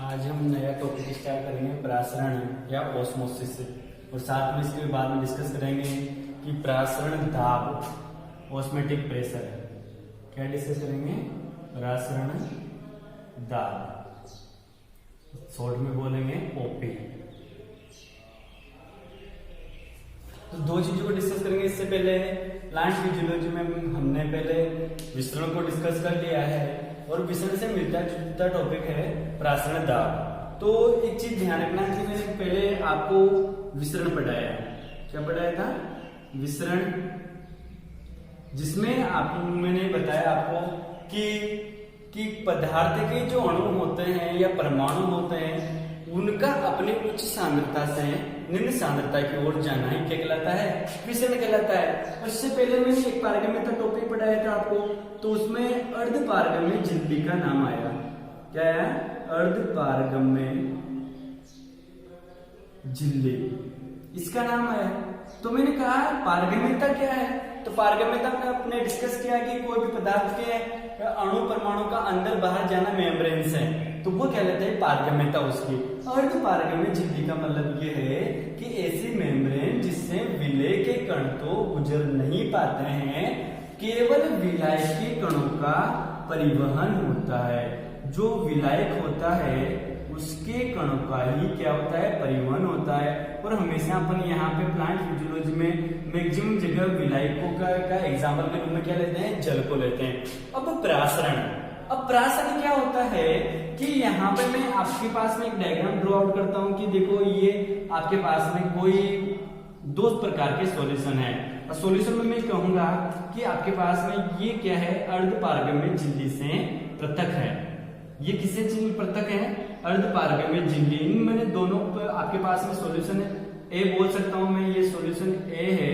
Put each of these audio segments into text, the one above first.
आज हम नया टॉपिक स्टार्ट करेंगे प्रासरण या ऑस्मोसिस से, और साथ में इसके बाद में डिस्कस करेंगे कि प्रासरण दाब ऑस्मेटिक प्रेशर है। क्या डिस्कस करेंगे? प्रासरण दाब, शॉर्ट में बोलेंगे ओपी। तो दो चीजों को डिस्कस करेंगे। इससे पहले प्लांट फिजियोलॉजी में हमने पहले विसरण को डिस्कस कर लिया है, और विसरण से मिलता जुलता टॉपिक है प्रासरण दाब। तो एक चीज ध्यान रखना कि मैंने पहले आपको विसरण पढ़ाया। क्या पढ़ाया था? विसरण, जिसमें मैंने बताया आपको कि पदार्थ के जो अणु होते हैं या परमाणु होते हैं, उनका अपनी उच्च सांद्रता से निम्न सांद्रता की ओर जाना ही क्या कहलाता है? विसरण कहलाता है। और इससे पहले मैंने एक पारगम्यता टॉपिक पढ़ाया था आपको, तो उसमें अर्धपारगम्य झिल्ली का नाम आया। क्या है? अर्धपारगम्य झिल्ली, इसका नाम आया। तो मैंने कहा पारगम्यता क्या है? तो पारगम्यता में आपने डिस्कस किया कि कोई भी पदार्थ के अणु परमाणु का अंदर बाहर जाना मेम्ब्रेन से, तो वो क्या लेते हैं? पारगम्यता उसकी। अर्धपारगम्य झिल्ली का मतलब ये है कि ऐसी मेम्ब्रेन जिससे विलय के कण तो गुजर नहीं पाते हैं, केवल विलायक के कणों का परिवहन होता है। जो विलायक होता है उसके कणों का ही क्या होता है? परिवहन होता है। और हमेशा अपन यहाँ पे प्लांट फिजियोलॉजी में मैक्सिमम जगह विलायकों का एग्जाम्पल के रूप में क्या लेते हैं? जल को लेते हैं। अब प्रासरण क्या होता है कि यहाँ पे मैं आपके पास में एक डायग्राम ड्रॉ आउट करता हूँ कि देखो ये आपके पास में कोई दो प्रकार के सॉल्यूशन है। और सॉल्यूशन में मैं कहूंगा कि आपके पास में ये क्या है? अर्धपारगम्य झिल्ली से पृथक है। ये किससे पृथक है? अर्धपारगम्य झिल्ली। इन मैंने दोनों आपके पास में सॉल्यूशन है ए बोल सकता हूं मैं, ये सॉल्यूशन ए है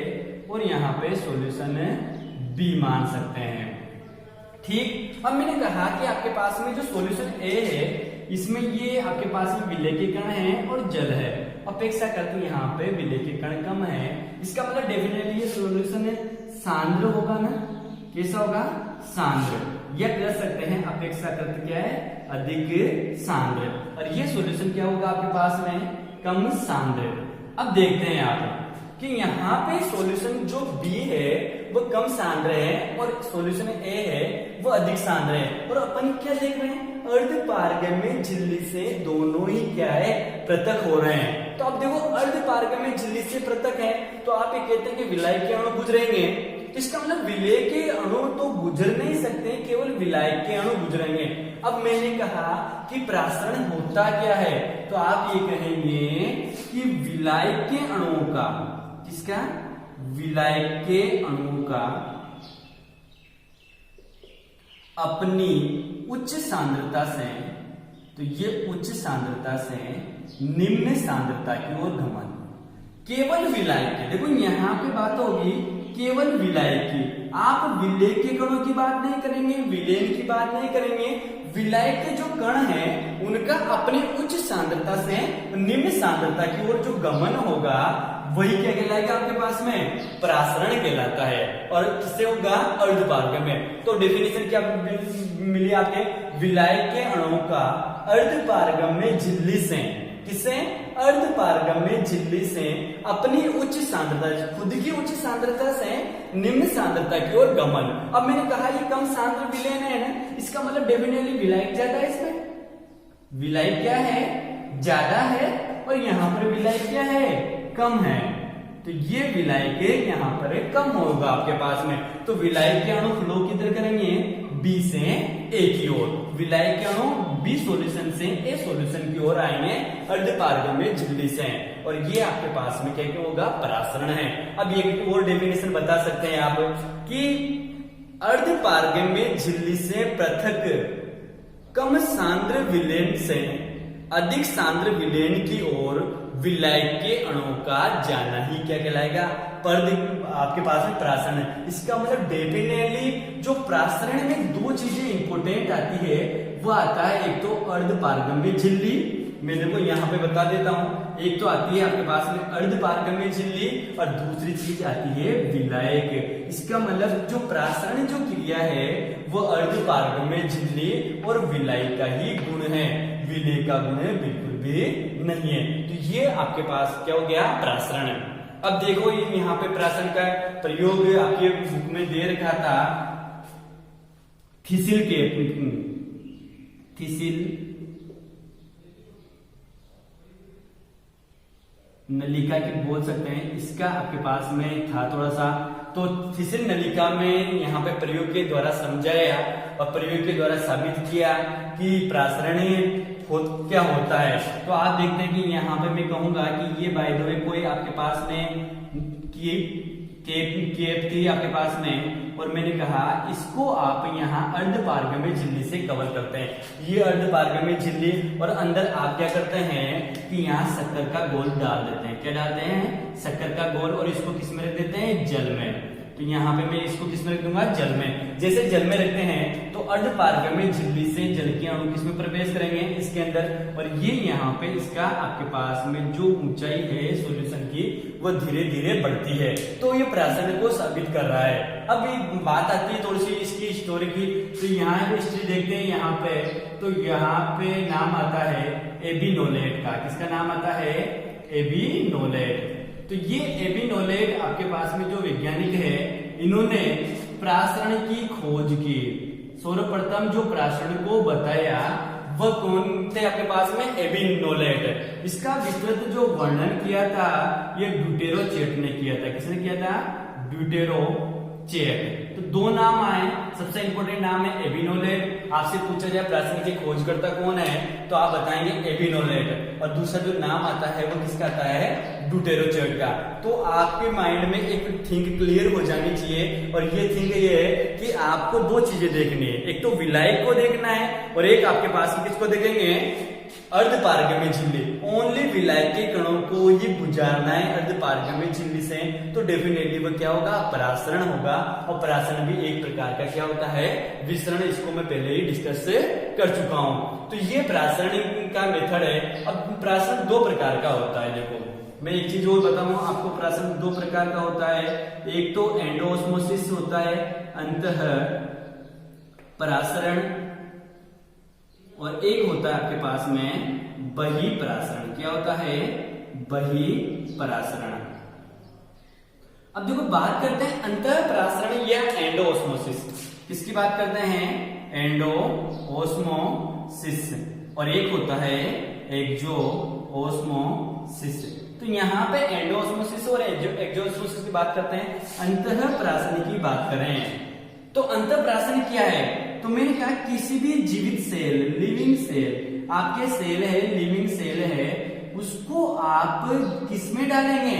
और यहाँ पे सॉल्यूशन बी मान सकते हैं। ठीक। अब मैंने कहा कि आपके पास में जो सॉल्यूशन ए है, इसमें ये आपके पास में विलय के कण हैं और जल है। अपेक्षा करते यहाँ पे विलय के कण कम है, इसका मतलब डेफिनेटली ये सॉल्यूशन सांद्र होगा ना। कैसा होगा? सांद्र। या कह सकते हैं अपेक्षा करते क्या है? अधिक सांद्र। और ये सॉल्यूशन क्या होगा आपके पास में? कम सांद्र। अब देखते हैं आप कि यहाँ पे सॉल्यूशन जो बी है वो कम सांद्र है और सॉल्यूशन ए है वो अधिक सांद्र है। और अपन क्या देख रहे हैं? अर्धपारगम्य झिल्ली से दोनों ही क्या है? पृथक हो रहे हैं। तो अब देखो अर्धपारगम्य झिल्ली से पृथक है, तो आप ये कहते हैं कि विलायक के अणु गुजरेंगे, तो इसका मतलब विलय के अणु तो गुजर नहीं सकते, केवल विलायक के अणु गुजरेंगे। अब मैंने कहा कि प्रासरण होता क्या है, तो आप ये कहेंगे कि विलायक के अणुओं का, किसका? विलायक के अणुओं का अपनी उच्च सांद्रता से, तो ये उच्च सांद्रता से निम्न सांद्रता की ओर गमन। केवल विलायक के, देखो यहाँ पे बात होगी केवल विलायक की। आप विलय के कणों की बात नहीं करेंगे, विलयन की बात नहीं करेंगे। विलायक के जो कण हैं उनका अपनी उच्च सांद्रता से निम्न सांद्रता की ओर जो गमन होगा, वही क्या कहलाएगा आपके पास में? प्रासरण कहलाता है। और किससे होगा? अर्धपारगम्य। तो डेफिनेशन क्या मिली आपके? विलायक के अणुओं का अर्धपारगम्य झिल्ली से, किससे? अर्धपारगम्य झिल्ली से अपनी उच्च सांद्रता, खुद की उच्च सांद्रता से निम्न सांद्रता की ओर गमन। अब मैंने कहा ये कम सांद्र विलयन है ना, इसका मतलब डेफिनेटली विलायक ज्यादा है। इसमें विलायक क्या है? ज्यादा है, और यहाँ पर विलायक क्या है? कम है। तो ये विलायक यहाँ पर कम होगा आपके पास में। तो विलायक के अणु फ्लो किधर करेंगे? बी से ए की ओर। विलायक के अणु बी सॉल्यूशन से ए सॉल्यूशन की ओर आएंगे अर्धपारगम्य झिल्ली से, और ये आपके पास में क्या होगा? प्रासरण है। अब एक और डेफिनेशन बता सकते हैं आप कि अर्धपारगम्य झिल्ली से पृथक कम सांद्र विलयन से अधिक सांद्र विलयन की ओर विलायक के अणुओं का जाना ही क्या कहलाएगा? आपके पास में प्रासरण है। इसका मतलब डेफिनेटली जो प्रासरण में दो चीजें इंपोर्टेंट आती है, वो आता है एक तो अर्धपारगम्य झिल्ली, मैं देखो यहाँ पे बता देता हूँ। एक तो आती है आपके पास में अर्धपारगम्य झिल्ली और दूसरी चीज आती है विलायक। इसका मतलब जो प्रासरण जो क्रिया है वो अर्ध पारगम्य झिल्ली और विलायी का ही गुण है, विलेय का गुण बिल्कुल भी नहीं है। तो ये आपके पास क्या हो गया, प्रासरण। अब देखो यहाँ पे प्रासरण का प्रयोग आपके बुक में दे रखा था, थिसिल नलिका की बोल सकते हैं, इसका आपके पास में था थोड़ा सा। तो थिसिल नलिका में यहाँ पे प्रयोग के द्वारा समझाया और प्रयोग के द्वारा साबित किया कि प्रासरण क्या होता है। तो आप देखते हैं कि यहाँ पे मैं कहूंगा कि ये बाय द वे कोई आपके पास में केप थी आपके पास में, और मैंने कहा इसको आप यहाँ अर्ध पारगम्य झिल्ली से कवर करते हैं। ये अर्ध पारगम्य झिल्ली, और अंदर आप क्या करते हैं कि यहाँ शक्कर का घोल डाल देते हैं। क्या डालते हैं, शक्कर का घोल, और इसको किस में रख देते हैं, जल में। तो यहाँ पे मैं इसको किस में रख दूंगा, जल में। जैसे जल में रखते हैं तो अर्ध पारगम्य झिल्ली से जल के अणु किस में प्रवेश करेंगे, इसके अंदर, और ये यहाँ पे इसका आपके पास में जो ऊंचाई है सॉल्यूशन की वो धीरे धीरे बढ़ती है। तो ये प्रासरण को साबित कर रहा है। अब ये बात आती है थोड़ी सी इसकी स्टोरी की। तो यहाँ हिस्ट्री देखते हैं यहाँ पे, तो यहाँ पे नाम आता है एबी नोलेट का। किसका नाम आता है, एबी नोलेट। तो ये एबी नोलेट आपके पास में जो वैज्ञानिक है, इन्होंने प्रासरण की खोज की। सर्वप्रथम जो प्रासरण को बताया वह कौन थे आपके पास में, एबी नोलेट। इसका विस्तृत जो वर्णन किया था ये ड्यूटेरोचेट ने किया था। किसने किया था, ड्यूटेरोचेट। तो दो नाम आए, सबसे इंपॉर्टेंट नाम है एबी नोलेट। आपसे पूछा जाए प्रासरण की खोजकर्ता कौन है, तो आप बताएंगे एबी नोलेट, और दूसरा जो नाम आता है वो किसका आता है, ड्यूटेरोचेट का। तो आपके माइंड में एक थिंक क्लियर हो जानी चाहिए, और ये थिंक ये है कि आपको दो चीजें देखनी है, एक तो विलायक को देखना है और एक आपके पास किसको देखेंगे, अर्ध पारगम्य झिल्ली। ओनली विलायक के कणों को ही गुजारना है अर्ध पारगम्य झिल्ली से, तो डेफिनेटली वो क्या होगा, प्रासरण होगा। और प्रासरण भी एक प्रकार का क्या होता है, विसरण। इसको मैं पहले ही डिस्कस कर चुका हूं। तो ये प्रासरण का मेथड है। अब प्रासरण दो प्रकार का होता है। देखो मैं एक चीज और बताऊं आपको, प्रासरण दो प्रकार का होता है। एक तो एंडोऑस्मोसिस होता है, अंतः परासरण, और एक होता है आपके पास में बहिःपरासरण। क्या होता है, बहिःपरासरण। अब देखो बात करते हैं अंतःपरासरण या एंडोऑस्मोसिस। किसकी बात करते हैं, एंडोऑस्मोसिस, और एक होता है एक्सोऑस्मोसिस। तो यहाँ पे एंडोऑस्मोसिस और एक्सोऑस्मोसिस की बात करते हैं। अंतःपरासरण की बात करें तो अंतःपरासरण क्या है, तो मैंने कहा किसी भी जीवित सेल, लिविंग सेल, आपके सेल है, लिविंग सेल है, उसको आप किस में डालेंगे।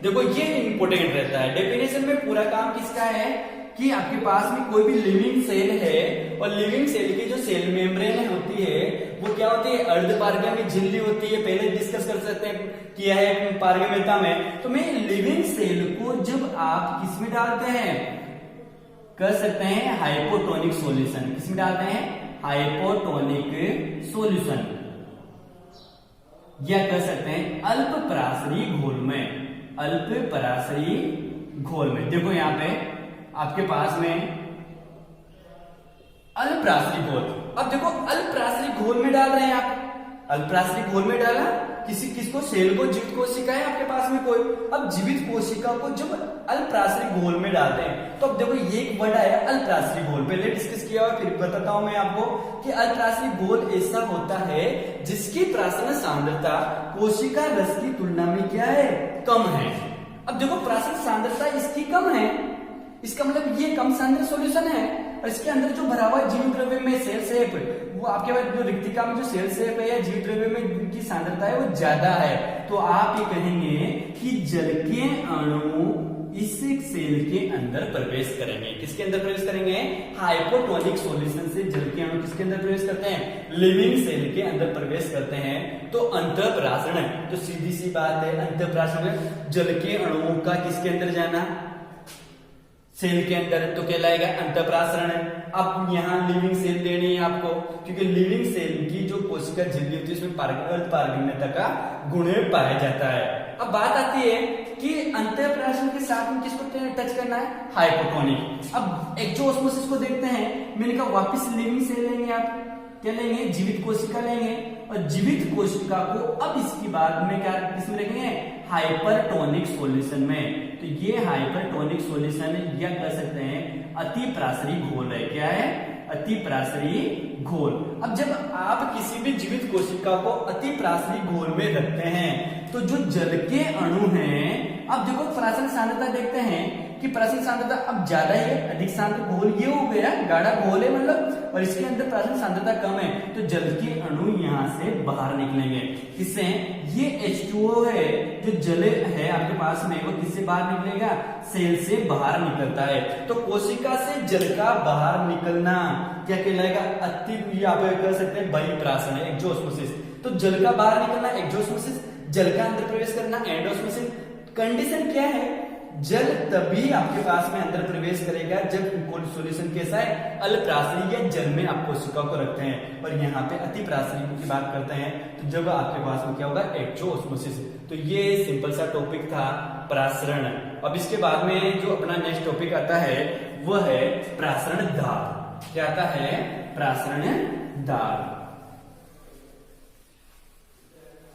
देखो ये इंपॉर्टेंट रहता है। डेफिनेशन में पूरा काम किसका है कि आपके पास में कोई भी लिविंग सेल है, और लिविंग सेल की जो सेल मेम्ब्रेन होती है वो क्या होती है, अर्ध पारगम्य झिल्ली होती है। पहले डिस्कस कर सकते हैं, किया है पारगम्यता में। तो मैं लिविंग सेल को जब आप किस में डालते हैं, कर सकते हैं हाइपोटोनिक सॉल्यूशन। किसमें डालते हैं, हाइपोटोनिक सॉल्यूशन, या कर सकते हैं अल्प परासरी घोल में, अल्प परासरी घोल में। देखो यहां पे आपके पास में अल्परासरी घोल। अब देखो अल्परासरी घोल में डाल रहे हैं आप, अल्परासरी घोल में डाला, किसको, सेल को, जीवित कोशिका है आपके पास में कोई। अब जीवित कोशिका को जब अल्परासरी घोल में डालते हैं, तो अब देखो ये एक वर्ड आया अल्परासरी घोल, पहले डिस्कस किया हुआ, फिर बताता हूं मैं आपको कि अल्परासरी घोल ऐसा होता है जिसकी प्रासरण सांद्रता कोशिका रस की तुलना में क्या है, कम है। अब देखो प्रासरण सांद्रता इसकी कम है, इसका मतलब ये कम सांद्र सॉल्यूशन है, और इसके अंदर जो भरा हुआ जीव द्रव्य में सेल शेप, वो आपके पास जो रिक्तिका में जो सेल शेप है या जीव द्रव्य में की सांद्रता है वो ज्यादा है। तो आप ये कहेंगे कि जल के अणु इस सेल के अंदर प्रवेश करेंगे। किसके अंदर प्रवेश करेंगे, हाइपोटोनिक सॉल्यूशन से जल के अणु किसके अंदर प्रवेश करते हैं, लिविंग सेल के अंदर प्रवेश करते हैं। तो अंतःपरासरण, तो सीधी सी बात है, अंतःपरासरण जल के अणुओं का किसके अंदर जाना, सेल के अंदर, तो कहलाएगा अंतःपरासरण। अब यहाँ लिविंग सेल देनी है आपको, क्योंकि लिविंग सेल की जो कोशिका झिल्ली होती है उसमें पारगम्यता का गुण पाया जाता है। अब बात आती है कि अंतःप्राशन के साथ में किसको टच करना है, हाइपोटोनिक। अब एक्टोऑस्मोसिस को देखते हैं। मैंने कहा वापस लिविंग सेल लेंगे, आप क्या लेंगे, जीवित कोशिका लेंगे, और जीवित कोशिका को अब इसकी बाद में क्या किसमें रखेंगे, हाइपरटोनिक सॉल्यूशन में। तो ये हाइपरटोनिक सॉल्यूशन या कह सकते हैं अतिप्रासरी घोल है। क्या है, अतिप्रासरी घोल। अब जब आप किसी भी जीवित कोशिका को अतिप्रासरी घोल में रखते हैं तो जो जल के अणु हैं, अब देखो प्राशन सांद्रता देखते हैं कि प्राशन सांद्रता अब ज्यादा है, अधिक सांद्र घोल ये हो गया, गाढ़ा घोल है मतलब, और इसके अंदर प्राशन सांद्रता कम है, तो जल के अणु यहाँ से बाहर निकलेंगे। किससे, ये H2O है जो जल है आपके पास में, वो किससे बाहर निकलेगा, सेल से बाहर निकलता है। तो कोशिका से जल का बाहर निकलना क्या कहलाएगा, अति, आप कह सकते हैं बहिर्प्राशन है, एक्सोस्मोसिस। तो जल का बाहर निकलना एक्सोस्मोसिस, जल का अंदर प्रवेश करना एंडोस्मोसिस। कंडीशन क्या है, जल तभी आपके पास में अंदर प्रवेश करेगा जब सॉल्यूशन कैसा है, अल्पप्रासरी या जल में आप कोशिका को रखते हैं। और यहाँ पे अतिप्रासरी की बात करते हैं तो जब आपके पास में क्या होगा, एक्सोस्मोसिस। तो ये सिंपल सा टॉपिक था प्रासरण। अब इसके बाद में जो अपना नेक्स्ट टॉपिक आता है वह है प्रासरण दाब। क्या आता है, प्रासरण दाब।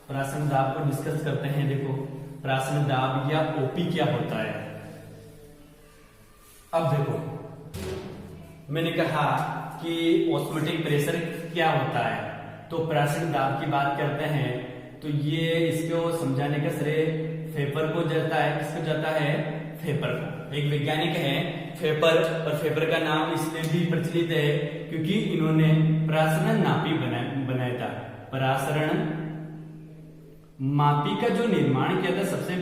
प्रासरण दाब को डिस्कस करते हैं। देखो प्रासरण दाब या ओपी क्या होता है। अब देखो मैंने कहा कि ऑस्मोटिक प्रेशर क्या होता है, तो प्रासरण दाब की बात करते हैं तो ये इसको समझाने का श्रेय फेपर को जाता है। किसको जाता है, फेपर को। एक वैज्ञानिक है फेपर, और फेपर का नाम इसलिए भी प्रचलित है क्योंकि इन्होंने प्रासरण नापी बनाया था। प्रासरण मापी का जो निर्माण किया था, सबसे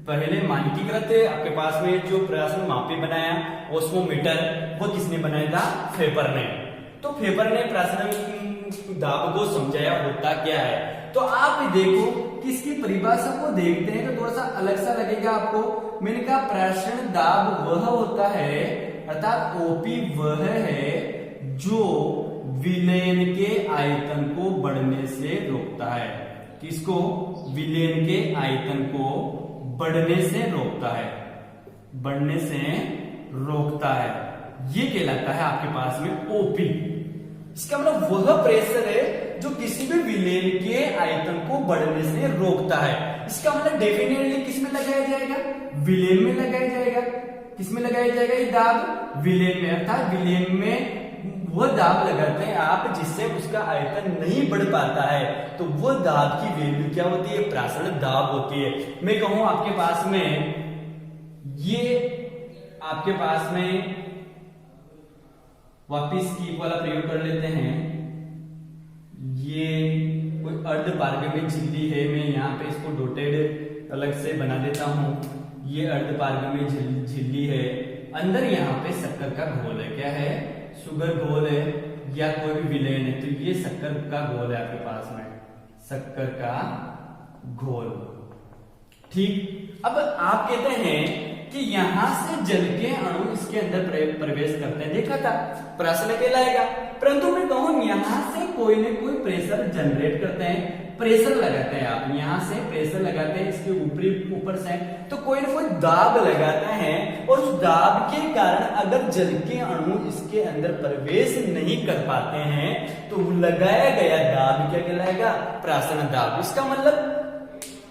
पहले मानकीकृत आपके पास में जो प्रासरण मापी बनाया, ओस्मोमीटर, वो किसने बनाया था, फेपर ने। तो फेपर ने प्रासरण दाब को समझाया होता क्या है। तो आप देखो कि इसकी परिभाषा को देखते हैं तो थोड़ा सा अलग सा लगेगा आपको। मैंने कहा प्रासरण दाब वह होता है, अर्थात ओपी वह है जो विलयन के आयतन को बढ़ने से रोकता है। किसको, विलयन के आयतन को बढ़ने से रोकता है, बढ़ने से रोकता है, ये कहलाता है आपके पास में ओपी। इसका मतलब वह प्रेशर है जो किसी भी विलयन के आयतन को बढ़ने से रोकता है। इसका मतलब डेफिनेटली किसमें लगाया जाएगा, विलयन में लगाया जाएगा। किसमें लगाया जाएगा ये दाब, विलयन में। अर्थात विलयन में वह दाब लगाते हैं आप जिससे उसका आयतन नहीं बढ़ पाता है, तो वह दाब की वैल्यू क्या होती है, प्रासरण दाब होती है। मैं कहूं आपके पास में, ये आपके पास में वापिस की वाला प्रयोग कर लेते हैं। ये कोई अर्ध पारगम्य झिल्ली है, मैं यहाँ पे इसको डॉटेड अलग से बना देता हूं। ये अर्ध पारगम्य झिल्ली है, अंदर यहाँ पे शक्कर का घोल है। क्या है, शुगर घोल है या कोई भी विलयन है, तो ये शक्कर का घोल है आपके पास में, शक्कर का घोल। ठीक, अब आप कहते हैं कि यहां से जल के अणु इसके अंदर प्रवेश करते हैं, देखा था प्रासरण कहलाएगा। परंतु मैं कहूं यहां से कोई न कोई प्रेशर जनरेट करते हैं, प्रेशर लगाते हैं आप, यहां से प्रेशर लगाते हैं इसके ऊपर से, तो कोई ना कोई दाब लगाते हैं, और उस दाब के कारण अगर जल के अणु इसके अंदर प्रवेश नहीं कर पाते हैं तो लगाया गया दाब क्या कहलाएगा, प्रासरण दाब। इसका मतलब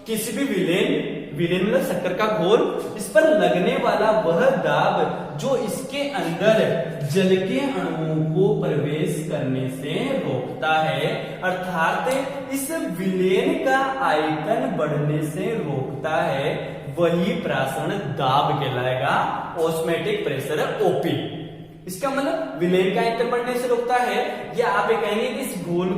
किसी भी विलयन मतलब शक्कर का घोल, इस पर लगने वाला वह दाब जो इसके अंदर जल के अणुओं को प्रवेश करने से रोकता है, अर्थात इस विलयन का आयतन बढ़ने से रोकता है, वही प्रासरण दाब कहलाएगा, ऑस्मोटिक प्रेशर ओपी। इसका मतलब विलयन का आयतन बढ़ने से रोकता है, या आप ये कहेंगे कि इस घोल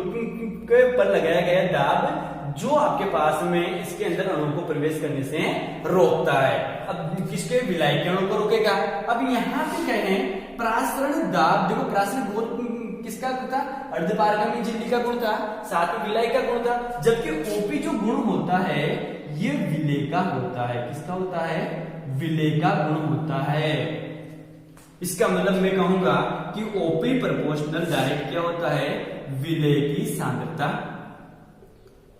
के पर लगाया गया दाब जो आपके पास में इसके अंदर अणु को प्रवेश करने से रोकता है। अब किसके, विलय के अणु को रोकेगा। अब यहाँ पे कह रहे हैं प्रासरण दाब, देखो प्रासरण घोल किसका था, अर्धपारगम्य झिल्ली का गुण था, साथ में विलय का गुण था, जबकि ओपी जो गुण होता है ये विलय का होता है। किसका होता है, विलय का गुण होता है। इसका मतलब मैं कहूंगा कि ओपी प्रोपोर्शनल डायरेक्ट क्या होता है, विलय की सांद्रता।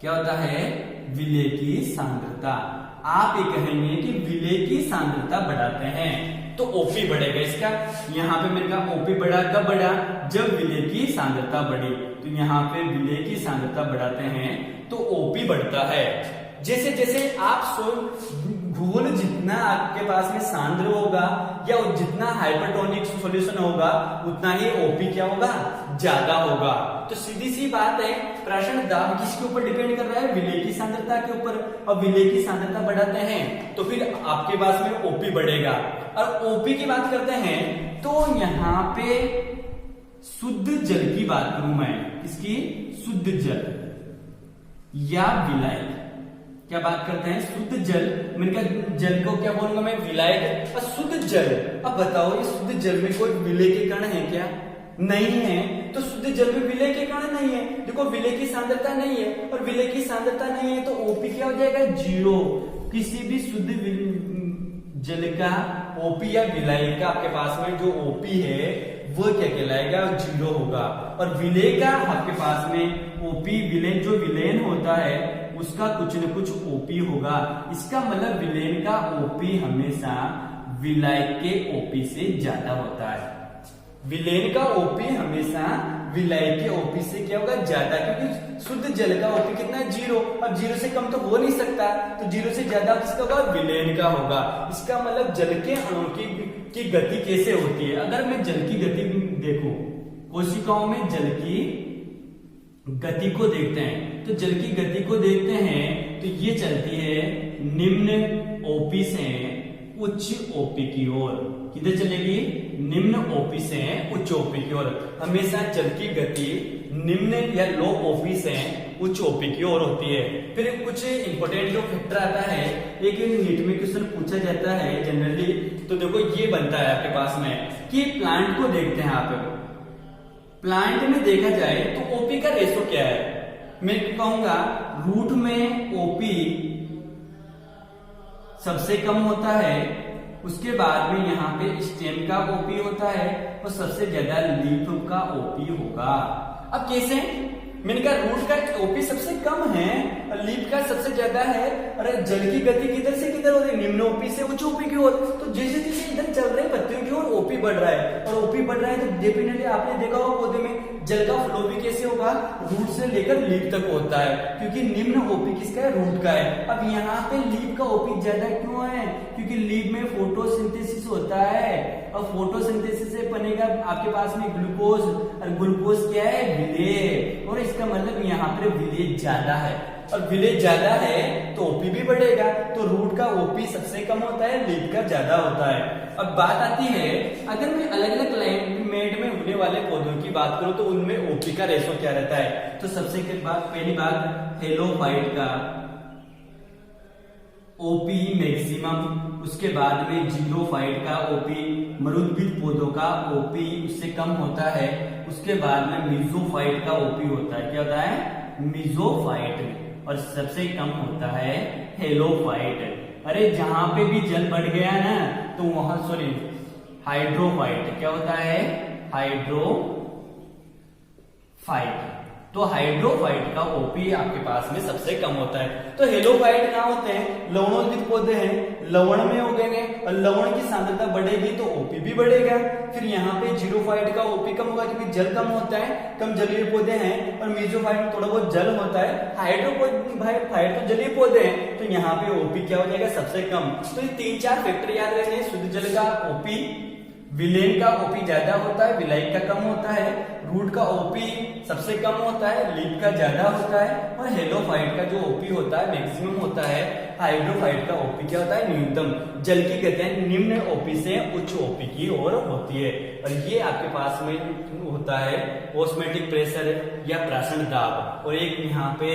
क्या होता है, विलय की सांद्रता। आप ये कहेंगे कि विलेय की सांद्रता बढ़ाते हैं तो ओपी बढ़ेगा इसका। यहाँ पे मैंने कहा ओपी बढ़ा, कब बढ़ा? जब विलेय की सांद्रता बढ़ी। तो यहाँ पे विलेय की सांद्रता बढ़ाते हैं तो ओपी बढ़ता है। जैसे जैसे आप घोल जितना आपके पास में सांद्र होगा या जितना हाइपरटोनिक सॉल्यूशन होगा उतना ही ओपी क्या होगा? ज्यादा होगा। तो सीधी सी बात है, प्राशन दाब किसके ऊपर डिपेंड कर रहा है? विलेय की सांद्रता के ऊपर। और विलेय की सांद्रता बढ़ाते हैं तो फिर आपके पास में ओपी बढ़ेगा। और ओपी की बात करते हैं तो यहाँ पे शुद्ध जल की बात करूं मैं, इसकी शुद्ध जल या विलायक, क्या बात करते हैं? शुद्ध जल। मैंने कहा जल को क्या बोलूंगा मैं? विलायक। और शुद्ध जल, अब बताओ ये शुद्ध जल में कोई विलेय के कण है क्या? नहीं है। तो शुद्ध जल में विलेय के कण नहीं है। देखो विलेय की सांद्रता नहीं है और विलेय की सांद्रता नहीं है तो ओपी क्या हो जाएगा? 0। किसी भी शुद्ध जल का ओपी या विलायक का आपके पास में जो ओपी है वो क्या कहलाएगा? 0 होगा। और विलेय का आपके पास में ओपी, विलेय जो विलेयन होता है उसका कुछ न कुछ ओपी होगा। इसका मतलब विलेयन का ओपी हमेशा विलायक के ओपी से ज्यादा होता है। विलेयन का ओपी हमेशा विलायक के ओपी से क्या होगा? ज्यादा, क्योंकि शुद्ध जल का ओपी कितना है? 0। अब 0 से कम तो हो नहीं सकता, तो 0 से ज्यादा किसका होगा? विलेयन का होगा। इसका मतलब जल के अणु की गति कैसे होती है? अगर मैं जल की गति देखूं, कोशिकाओं में जल की गति को देखते हैं, तो जल की गति को देखते हैं तो ये चलती है निम्न ओपी से उच्च ओपी की ओर। किधर चलेगी? निम्न ओपी से उच्च ओपी की ओर। हमेशा जल की गति निम्न या लो ओपी से उच्च ओपी की ओर होती है। फिर कुछ इंपॉर्टेंट जो फैक्टर आता है, एक नीट में क्वेश्चन पूछा जाता है जनरली, तो देखो ये बनता है आपके पास में कि प्लांट को देखते हैं आप। प्लांट में देखा जाए तो ओपी का रेशो क्या है? मैं कहूंगा रूट में ओपी सबसे कम होता है, उसके बाद में यहाँ पे स्टेम का ओपी होता है और सबसे ज्यादा लीफ का ओपी होगा। अब कैसे? मैंने कहा रूट का ओपी सबसे कम है और लीफ का सबसे ज्यादा है। और जल की गति किधर से किधर हो रही है? निम्न ओपी से उच्च ओपी की ओर। तो जैसे जैसे इधर चल रहे पत्तियों की ओर ओपी बढ़ रहा है और ओपी बढ़ रहा है तो डेफिनेटली आपने देखा होगा पौधे में जल का फ्लो भी कैसे होगा? रूट से लेकर लीफ तक होता है, क्योंकि निम्न ओपी किसका है? रूट का है। अब यहाँ पे लीफ का ओपी ज्यादा क्यों है? क्योंकि लीफ में फोटोसिंथेसिस होता है और फोटोसिंथेसिस से बनेगा आपके पास में ग्लूकोज, और ग्लूकोज क्या है? विलेय। और इसका मतलब यहाँ पे विलेय ज्यादा है और विलेय ज्यादा है तो ओपी भी बढ़ेगा। तो रूट का ओपी सबसे कम होता है, लीफ का ज्यादा होता है। अब बात आती है, अगर मैं अलग अलग क्लाइमेट में होने वाले पौधों की बात करूं तो उनमें ओपी का रेशो क्या रहता है? तो सबसे पहली बात हेलोफाइट का ओपी मैक्सिमम, उसके बाद में जीरोफाइट का ओपी, मरुद्भिद पौधों का ओपी उससे कम होता है। उसके बाद में मीजोफाइट का ओपी होता है। क्या होता है? मीजोफाइट। और सबसे कम होता है हेलोफाइट। अरे जहां पे भी जल बढ़ गया ना तो वहां हाइड्रोफाइट। क्या होता है? हाइड्रोफाइट। तो हाइड्रोफाइट का ओपी आपके पास में सबसे कम होता है। तो हेलोफाइट कहाँ होते हैं? लवणोद्भिद पौधे हैं, लवण में उगेंगे और लवण की सांद्रता बढ़ेगी तो ओपी भी बढ़ेगा। फिर यहाँ पे जीरोफाइट का ओपी कम होगा क्योंकि जल कम होता है, कम जलीय पौधे हैं। और मीजोफाइट में थोड़ा बहुत जल होता है। हाइड्रोफाइट तो जलीय पौधे हैं तो यहाँ पे ओपी क्या हो जाएगा? सबसे कम। तो ये 3-4 फैक्टर याद रखने। शुद्ध जल का ओपी, विलेन का ओपी ज्यादा होता है, विलायक का कम होता है, रूट का ओपी सबसे कम होता है, लीफ का ज्यादा होता है, और हेलोफाइट का जो ओपी होता है मैक्सिमम होता है। हाइड्रोफाइट का ओपी क्या होता है? न्यूनतम। जल की गतियां निम्न ओपी से उच्च ओपी की ओर होती है। और ये आपके पास में होता है ऑस्मोटिक प्रेशर या प्राशन दाब। और एक यहाँ पे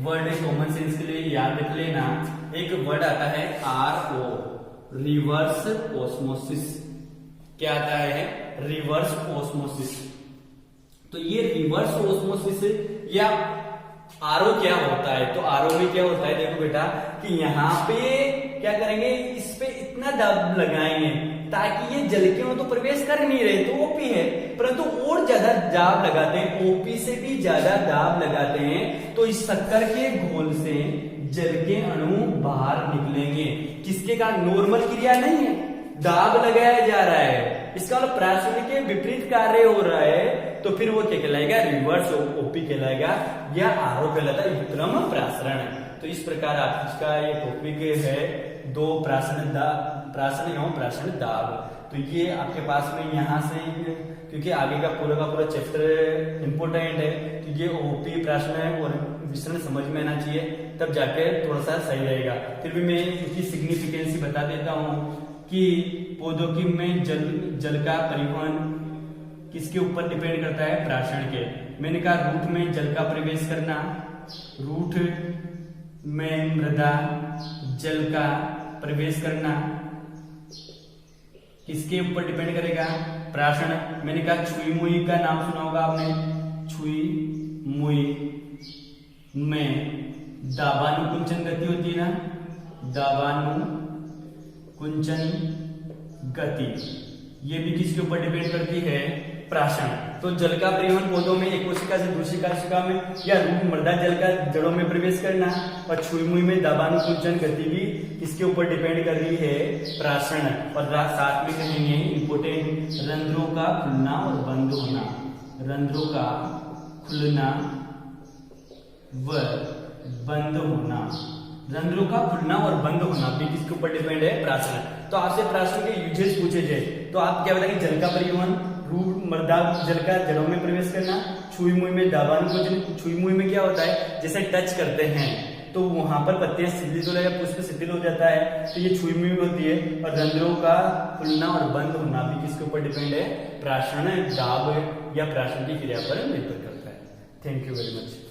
वर्ड कॉमन सेंस के लिए याद रख लेना, एक वर्ड आता है RO, रिवर्स ऑस्मोसिस। क्या आता है? Reverse osmosis. तो ये रिवर्स ऑस्मोसिस या आरओ क्या होता है? तो आरओ में क्या होता है? देखो बेटा कि यहाँ पे क्या करेंगे, इस पे इतना दाब लगाएंगे ताकि ये जल के तो प्रवेश कर नहीं रहे तो ओपी है, परंतु और ज्यादा दाब लगाते हैं, ओपी से भी ज्यादा दाब लगाते हैं तो इस शक्कर के घोल से जल के अणु बाहर निकलेंगे। किसके कारण? नॉर्मल क्रिया नहीं है, दाब लगाया जा रहा है, इसका मतलब प्रासरण के विपरीत कार्य हो रहा है, तो फिर वो क्या कहलाएगा? रिवर्स ओपी कहलाएगा या आरओ कहलाता है, व्युत्क्रम प्रासरण। तो इस प्रकार आज का ये टॉपिक है दो प्रासरण एवं प्रासरण दाब। तो ये आपके पास में यहाँ से, क्योंकि आगे का पूरा चैप्टर इंपोर्टेंट है, तो ये ओपी प्रासरण और विसरण समझ में आना चाहिए, तब जाके थोड़ा सा सही रहेगा। फिर भी मैं इसकी सिग्निफिकेंसी बता देता हूँ कि पौधों की में जल का परिवहन किसके ऊपर डिपेंड करता है? प्रासरण के। मैंने कहा रूट में जल का प्रवेश करना, रूट में मृदा जल का प्रवेश करना किसके ऊपर डिपेंड करेगा? प्रासरण। मैंने कहा छुई मुई का नाम सुना होगा आपने, छुई मुई में दाबानुकुंचन गति होती है ना, दाबानुकुंचन गति, ये भी किसके ऊपर डिपेंड करती है? प्रासरण। तो जल का परिवहन पौधों में एक कोशिका से दूसरी कोशिका में, या रूट मृदा जल का जड़ों में प्रवेश करना, और छुई मुई में दाबानुकुंचन गति भी किसके ऊपर डिपेंड कर रही है? प्रासरण। और साथ में कहेंगे इंपोर्टेंट, रंध्रों का खुलना और बंद होना, रंध्रों का खुलना व बंद होना, रंध्रों का खुलना और बंद होना भी किसके ऊपर डिपेंड है? प्रासरण। तो आपसे प्रासरण के यूजेस पूछे जाए तो आप क्या बताएंगे? जल का परिवहन, रूट मृदा जल का जड़ों में प्रवेश करना, छुई मुई में दाबानुकुंचन। छुई मुई में क्या होता है? जैसे टच करते हैं तो वहां पर पत्तियां शिथिल या पुष्प शिथिल हो जाता है, तो ये छुई मुई होती है। और रंध्रों का खुलना और बंद होना भी किसके ऊपर डिपेंड है? प्रासरण दाब या प्रासरण की क्रिया पर निर्भर करता है। Thank you very much.